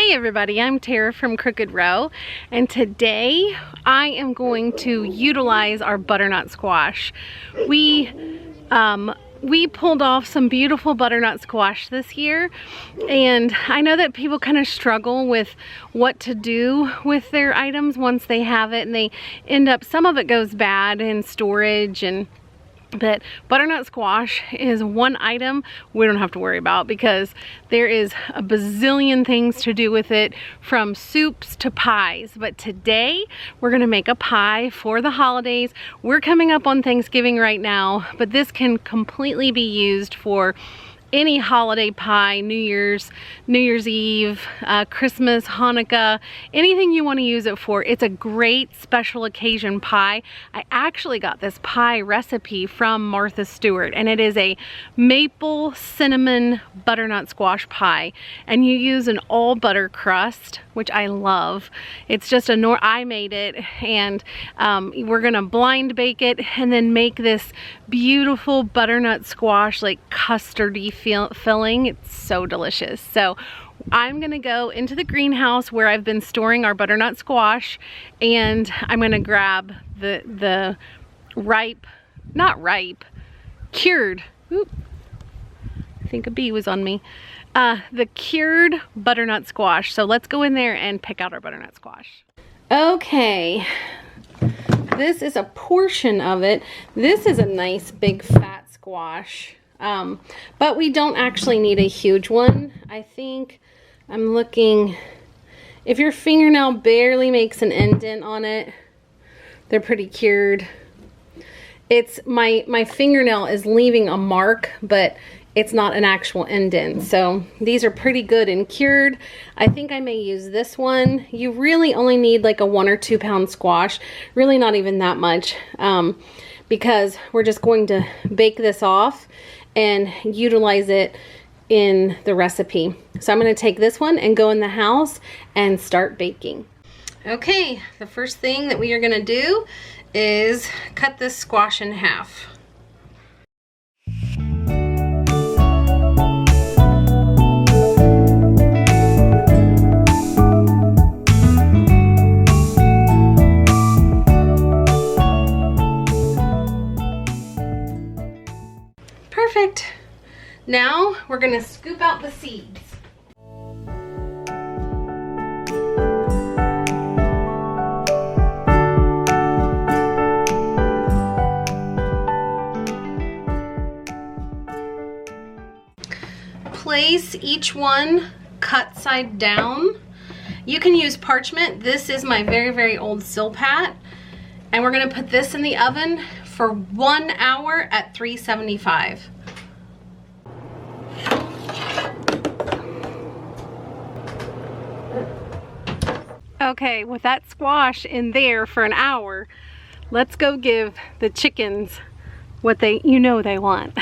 Hey everybody, I'm Tara from Crooked Row, and today I am going to utilize our butternut squash. We pulled off some beautiful butternut squash this year, and I know that people kind of struggle with what to do with their items once they have it, and they end up, some of it goes bad in storage, but butternut squash is one item we don't have to worry about because there is a bazillion things to do with it, from soups to pies. But today we're gonna make a pie for the holidays. We're coming up on Thanksgiving right now, but this can completely be used for any holiday pie, New Year's Eve, Christmas, Hanukkah, anything you want to use it for. It's a great special occasion pie. I actually got this pie recipe from Martha Stewart, and it is a maple cinnamon butternut squash pie, and you use an all butter crust, which I love. It's just I made it, and we're gonna blind bake it and then make this beautiful butternut squash, like custardy filling. It's so delicious. So I'm gonna go into the greenhouse where I've been storing our butternut squash, and I'm gonna grab the cured, oop, I think a bee was on me, the cured butternut squash. So let's go in there and pick out our butternut squash. Okay, this is a portion of it. This is a nice big fat squash, but we don't actually need a huge one. I think I'm looking, if your fingernail barely makes an indent on it, they're pretty cured. It's my fingernail is leaving a mark, but it's not an actual indent. So these are pretty good and cured. I think I may use this one. You really only need like a 1 or 2 pound squash, really not even that much, because we're just going to bake this off and utilize it in the recipe. So I'm gonna take this one and go in the house and start baking. Okay, the first thing that we are gonna do is cut this squash in half. Perfect. Now we're gonna scoop out the seeds. Place each one cut side down. You can use parchment. This is my very, very old Silpat. And we're gonna put this in the oven for 1 hour at 375. Okay, with that squash in there for an hour, let's go give the chickens what they want.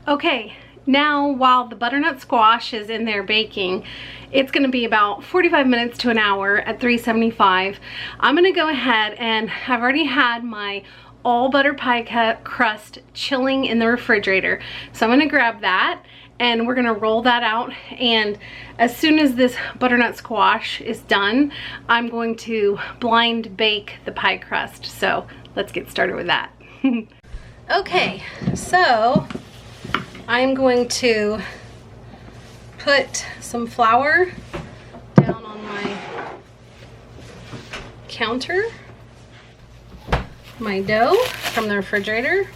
Okay, now while the butternut squash is in there baking, it's gonna be about 45 minutes to an hour at 375. I'm gonna go ahead, and I've already had my all butter pie crust chilling in the refrigerator. So I'm gonna grab that and we're gonna roll that out, and as soon as this butternut squash is done, I'm going to blind bake the pie crust. So let's get started with that. Okay, so I'm going to put some flour down on my counter, my dough from the refrigerator.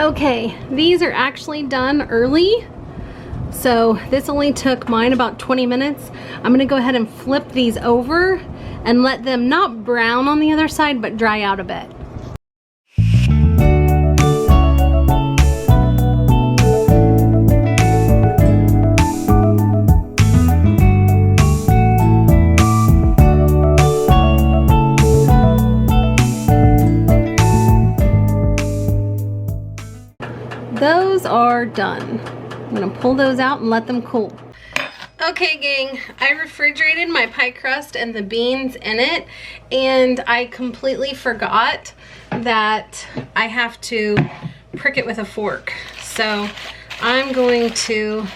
Okay, these are actually done early. So this only took mine about 20 minutes. I'm gonna go ahead and flip these over and let them not brown on the other side, but dry out a bit. Those are done. I'm gonna pull those out and let them cool. Okay gang, I refrigerated my pie crust and the beans in it, and I completely forgot that I have to prick it with a fork. So I'm going to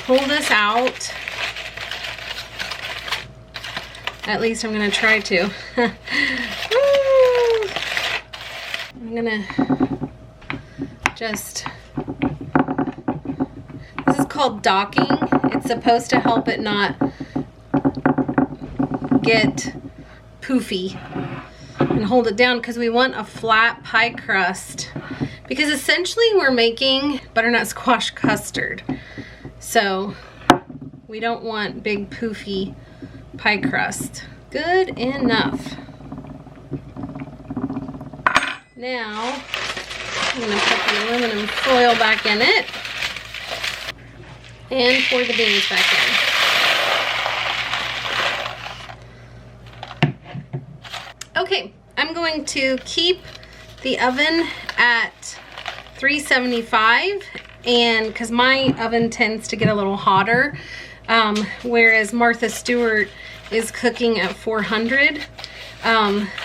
pull this out. At least I'm gonna try to. I'm gonna just, this is called docking. It's supposed to help it not get poofy and hold it down, because we want a flat pie crust, because essentially we're making butternut squash custard. So we don't want big poofy pie crust. Good enough. Now I'm gonna put the aluminum foil back in it and pour the beans back in. Okay, I'm going to keep the oven at 375, and because my oven tends to get a little hotter, whereas Martha Stewart is cooking at 400.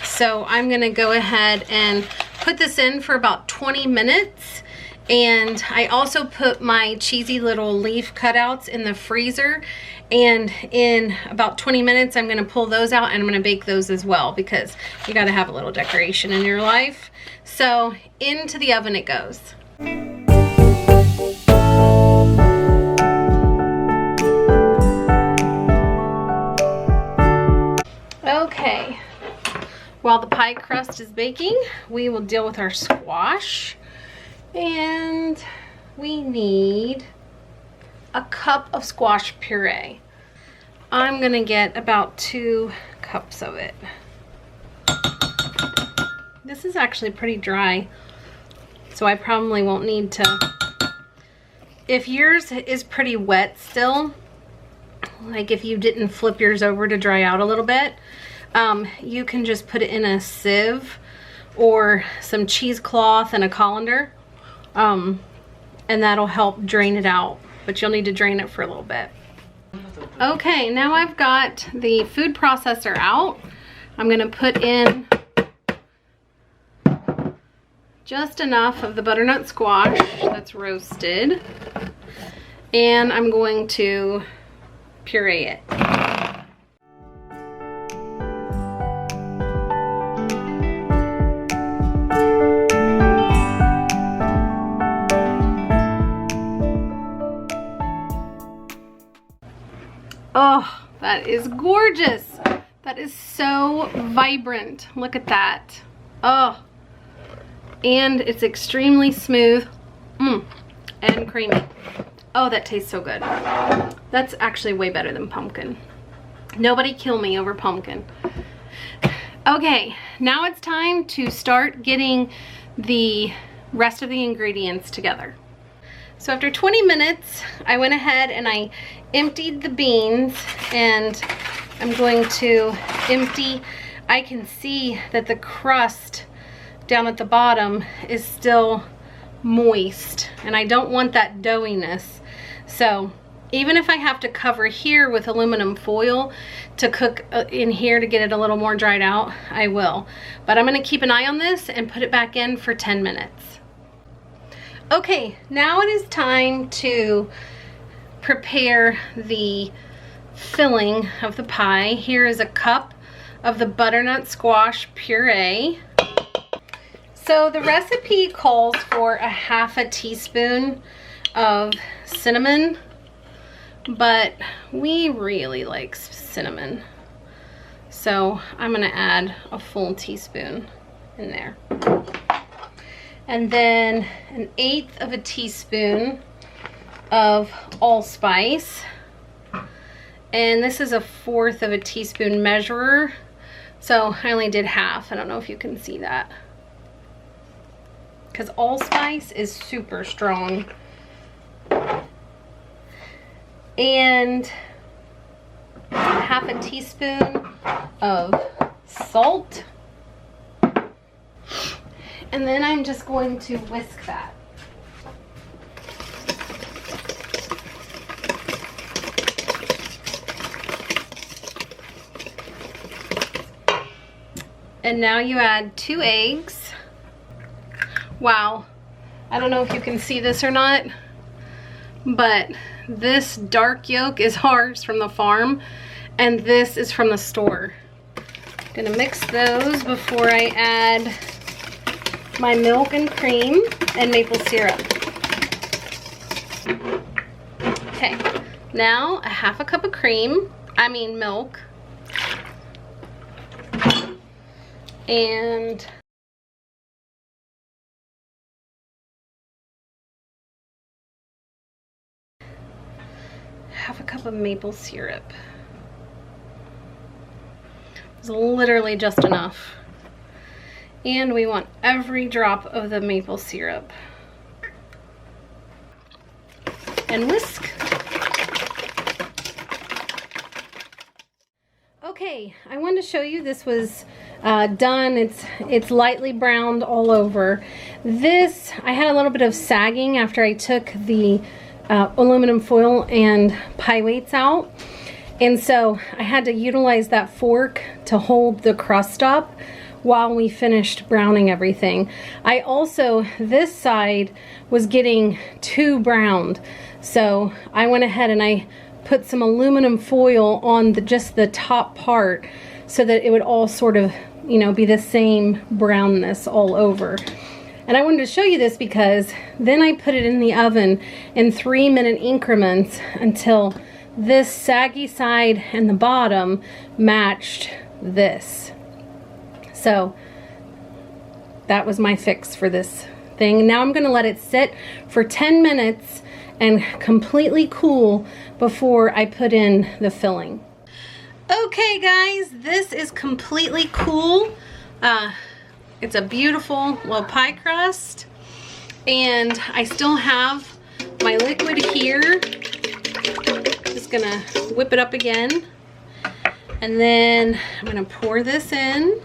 So I'm gonna go ahead and put this in for about 20 minutes. And I also put my cheesy little leaf cutouts in the freezer, and in about 20 minutes I'm gonna pull those out and I'm gonna bake those as well, because you gotta have a little decoration in your life. So into the oven it goes. Okay, while the pie crust is baking, we will deal with our squash. And we need a cup of squash puree. I'm gonna get about 2 cups of it. This is actually pretty dry, so I probably won't need to. If yours is pretty wet still, like if you didn't flip yours over to dry out a little bit, you can just put it in a sieve or some cheesecloth and a colander. And that'll help drain it out, but you'll need to drain it for a little bit. Okay, now I've got the food processor out. I'm gonna put in just enough of the butternut squash that's roasted, and I'm going to puree it. Oh, that is gorgeous. That is so vibrant. Look at that. Oh, and it's extremely smooth and creamy. Oh, that tastes so good. That's actually way better than pumpkin. Nobody kill me over pumpkin. Okay, now it's time to start getting the rest of the ingredients together. So after 20 minutes, I went ahead and I emptied the beans, and I'm going to empty. I can see that the crust down at the bottom is still moist, and I don't want that doughiness. So even if I have to cover here with aluminum foil to cook in here to get it a little more dried out, I will. But I'm gonna keep an eye on this and put it back in for 10 minutes. Okay, now it is time to prepare the filling of the pie. Here is a cup of the butternut squash puree. So the recipe calls for a ½ teaspoon of cinnamon, but we really like cinnamon. So I'm gonna add a full teaspoon in there. and then 1/8 of a teaspoon of allspice. And this is 1/4 of a teaspoon measurer, so I only did half. I don't know if you can see that, because allspice is super strong. And 1/2 teaspoon of salt. And then I'm just going to whisk that. And now you add 2 eggs. Wow, I don't know if you can see this or not, but this dark yolk is ours from the farm, and this is from the store. I'm gonna mix those before I add my milk and cream and maple syrup. Okay, now 1/2 cup of milk. And half a cup of maple syrup. It's literally just enough. And we want every drop of the maple syrup. And whisk. Okay, I wanted to show you this was done. It's lightly browned all over. This, I had a little bit of sagging after I took the aluminum foil and pie weights out, and so I had to utilize that fork to hold the crust up while we finished browning everything. I also, this side was getting too browned, so I went ahead and I put some aluminum foil on just the top part so that it would all sort of, you know, be the same brownness all over. And I wanted to show you this because then I put it in the oven in 3-minute increments until this saggy side and the bottom matched this. So that was my fix for this thing. Now I'm gonna let it sit for 10 minutes and completely cool before I put in the filling. Okay guys, this is completely cool. It's a beautiful little pie crust, and I still have my liquid here. Just gonna whip it up again, and then I'm gonna pour this in.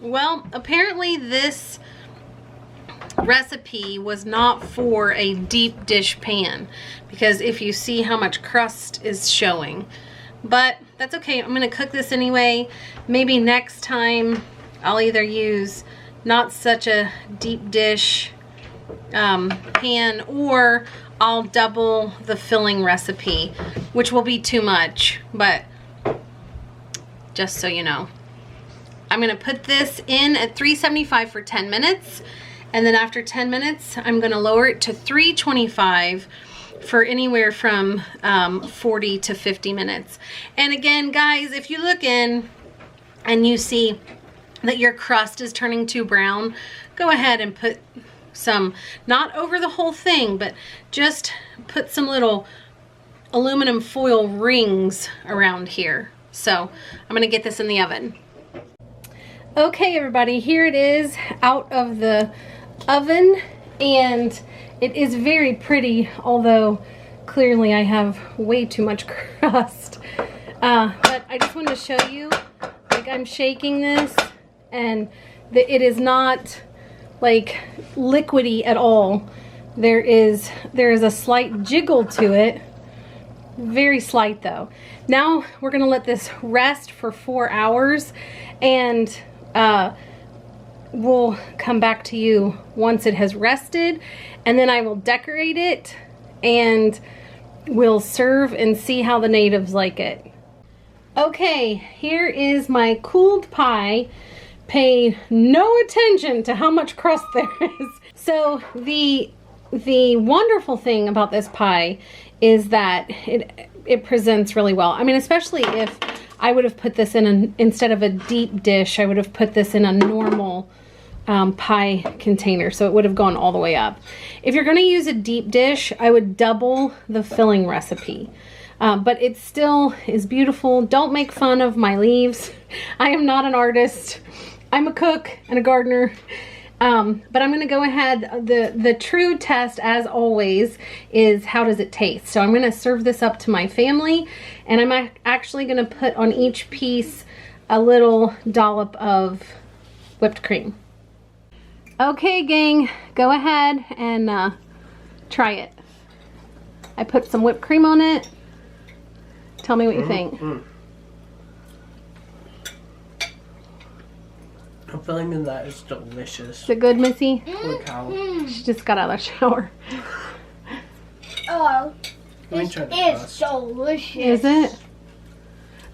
Well, apparently this recipe was not for a deep dish pan, because if you see how much crust is showing, but that's okay. I'm gonna cook this anyway. Maybe next time I'll either use not such a deep dish pan, or I'll double the filling recipe, which will be too much, but just so you know. I'm gonna put this in at 375 for 10 minutes. And then after 10 minutes, I'm gonna lower it to 325 for anywhere from 40 to 50 minutes. And again, guys, if you look in and you see that your crust is turning too brown, go ahead and put some, not over the whole thing, but just put some little aluminum foil rings around here. So I'm gonna get this in the oven. Okay, everybody, here it is out of the oven, and it is very pretty, although clearly I have way too much crust. But I just wanted to show you, like, I'm shaking this, and it is not like liquidy at all. There is a slight jiggle to it, very slight though. Now we're gonna let this rest for 4 hours, and we'll come back to you once it has rested, and then I will decorate it and we'll serve and see how the natives like it. Okay, here is my cooled pie. Pay no attention to how much crust there is. So the wonderful thing about this pie is that it presents really well. I mean, especially if I would have put this in instead of a deep dish, I would have put this in a normal pie container, so it would have gone all the way up. If you're going to use a deep dish, I would double the filling recipe. But it still is beautiful. Don't make fun of my leaves. I am not an artist. I'm a cook and a gardener. But I'm going to go ahead. The true test, as always, is how does it taste. So I'm going to serve this up to my family, and I'm actually going to put on each piece a little dollop of whipped cream. Okay, gang, go ahead and try it. I put some whipped cream on it. Tell me what you think. I'm feeling that it's delicious. Is it good, Missy? Holy cow. She just got out of the shower. Oh, It's delicious. Is it?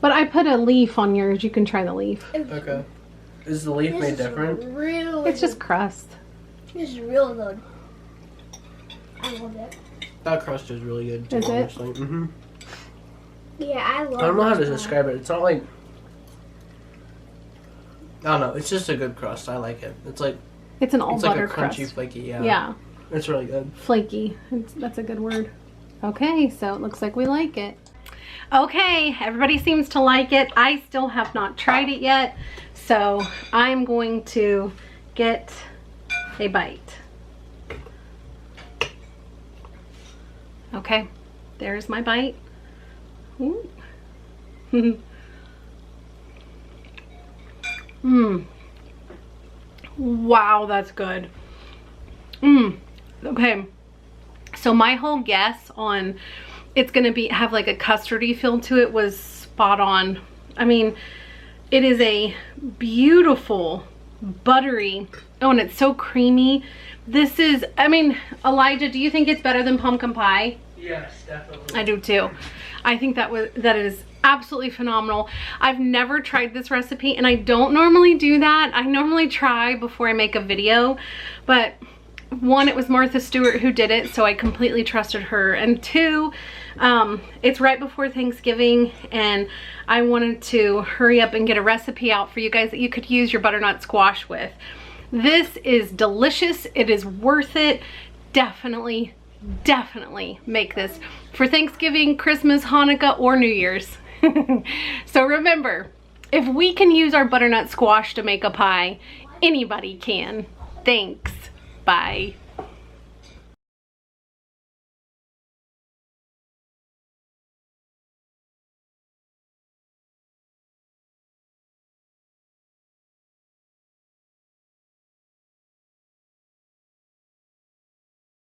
But I put a leaf on yours. You can try the leaf. Okay. Is the leaf made different? Really, It's just crust. This is real good. I love it. That crust is really good too, Is it? honestly. Mm-hmm. Yeah, I love it. I don't know how to describe it. It's not like... I don't know. It's just a good crust. I like it. It's like... It's an all It's like butter a crunchy, crust. flaky, yeah. Yeah, It's really good. flaky. That's a good word. Okay, so it looks like we like it. Okay, everybody seems to like it. I still have not tried it yet, so I'm going to get a bite. Okay, there's my bite. Ooh. Wow, that's good. Okay, so my whole guess on it's gonna have like a custardy feel to it was spot on. I mean, it is a beautiful buttery, oh, and it's so creamy. This is, I mean, Elijah, do you think it's better than pumpkin pie? Yes, definitely. I do too. I think that is absolutely phenomenal. I've never tried this recipe, and I don't normally do that. I normally try before I make a video, but one, it was Martha Stewart who did it, so I completely trusted her, and two, it's right before Thanksgiving, and I wanted to hurry up and get a recipe out for you guys that you could use your butternut squash with. This is delicious. It is worth it. Definitely make this for Thanksgiving, Christmas, Hanukkah, or New Year's. So remember, if we can use our butternut squash to make a pie, anybody can. Thanks. Bye.